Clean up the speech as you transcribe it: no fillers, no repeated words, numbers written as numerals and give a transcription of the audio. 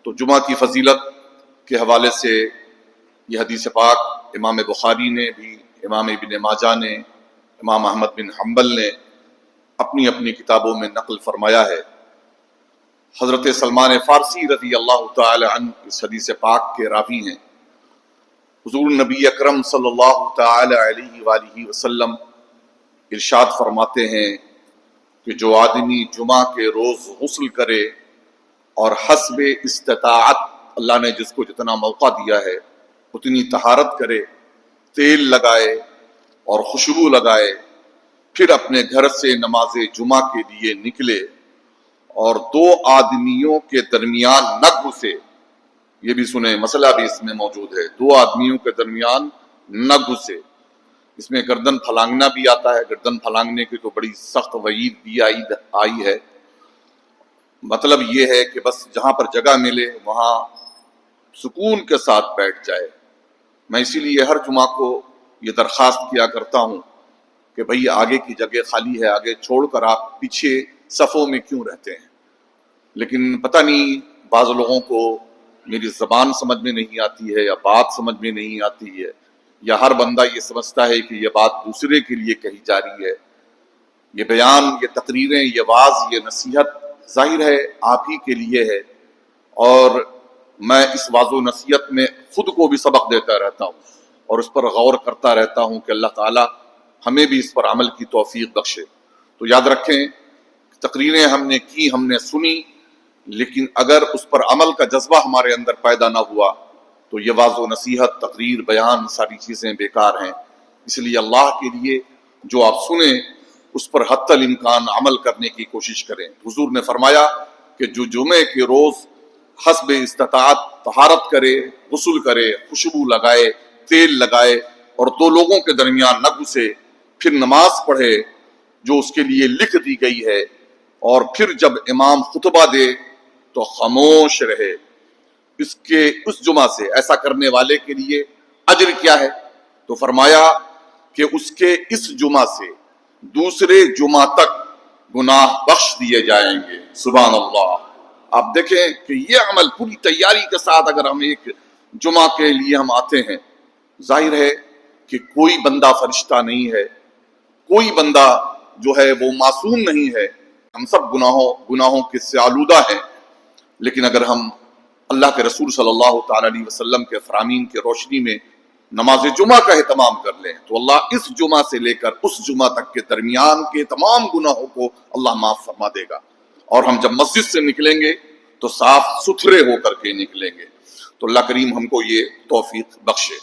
تو جمعہ کی فضیلت کے حوالے سے یہ حدیث پاک امام بخاری نے بھی، امام ابن ماجہ نے، امام احمد بن حنبل نے اپنی اپنی کتابوں میں نقل فرمایا ہے۔ حضرت سلمان فارسی رضی اللہ تعالی عنہ اس حدیث پاک کے راوی ہیں۔ حضور نبی اکرم صلی اللہ تعالی علیہ وآلہ وسلم ارشاد فرماتے ہیں کہ جو آدمی جمعہ کے روز غسل کرے اور حسب استطاعت، اللہ نے جس کو جتنا موقع دیا ہے اتنی طہارت کرے، تیل لگائے اور خوشبو لگائے، پھر اپنے گھر سے نماز جمعہ کے لیے نکلے اور دو آدمیوں کے درمیان نہ گھسے۔ یہ بھی سنیں، مسئلہ بھی اس میں موجود ہے، دو آدمیوں کے درمیان نہ گھسے۔ اس میں گردن پھلانگنا بھی آتا ہے، گردن پھلانگنے کی تو بڑی سخت وعید بھی آئی ہے۔ مطلب یہ ہے کہ بس جہاں پر جگہ ملے وہاں سکون کے ساتھ بیٹھ جائے۔ میں اسی لیے ہر جمعہ کو یہ درخواست کیا کرتا ہوں کہ بھئی آگے کی جگہ خالی ہے، آگے چھوڑ کر آپ پیچھے صفوں میں کیوں رہتے ہیں؟ لیکن پتہ نہیں بعض لوگوں کو میری زبان سمجھ میں نہیں آتی ہے یا بات سمجھ میں نہیں آتی ہے، یا ہر بندہ یہ سمجھتا ہے کہ یہ بات دوسرے کے لیے کہی جا رہی ہے۔ یہ بیان، یہ تقریریں، یہ واعظ، یہ نصیحت ظاہر ہے آپ ہی کے لیے ہے، اور میں اس واعظ و نصیحت میں خود کو بھی سبق دیتا رہتا ہوں اور اس پر غور کرتا رہتا ہوں کہ اللہ تعالی ہمیں بھی اس پر عمل کی توفیق بخشے۔ تو یاد رکھیں، تقریریں ہم نے کی، ہم نے سنی، لیکن اگر اس پر عمل کا جذبہ ہمارے اندر پیدا نہ ہوا تو یہ واعظ و نصیحت، تقریر، بیان، ساری چیزیں بیکار ہیں۔ اس لیے اللہ کے لیے جو آپ سنیں اس پر حتی الامکان عمل کرنے کی کوشش کریں۔ حضور نے فرمایا کہ جو جمعے کے روز حسب استطاعت طہارت کرے، غسل کرے، خوشبو لگائے، تیل لگائے اور دو لوگوں کے درمیان نہ گھسے، پھر نماز پڑھے جو اس کے لیے لکھ دی گئی ہے، اور پھر جب امام خطبہ دے تو خاموش رہے، اس جمعہ سے ایسا کرنے والے کے لیے اجر کیا ہے؟ تو فرمایا کہ اس کے اس جمعہ سے دوسرے جمعہ تک گناہ بخش دیے جائیں گے۔ سبحان اللہ! آپ دیکھیں کہ یہ عمل پوری تیاری کے ساتھ اگر ہم ایک جمعہ کے لیے ہم آتے ہیں، ظاہر ہے کہ کوئی بندہ فرشتہ نہیں ہے، کوئی بندہ جو ہے وہ معصوم نہیں ہے، ہم سب گناہوں کے سے آلودہ ہیں، لیکن اگر ہم اللہ کے رسول صلی اللہ تعالی علیہ وسلم کے فرامین کے روشنی میں نماز جمعہ کا اہتمام کر لیں تو اللہ اس جمعہ سے لے کر اس جمعہ تک کے درمیان کے تمام گناہوں کو اللہ معاف فرما دے گا، اور ہم جب مسجد سے نکلیں گے تو صاف ستھرے ہو کر کے نکلیں گے۔ تو اللہ کریم ہم کو یہ توفیق بخشے۔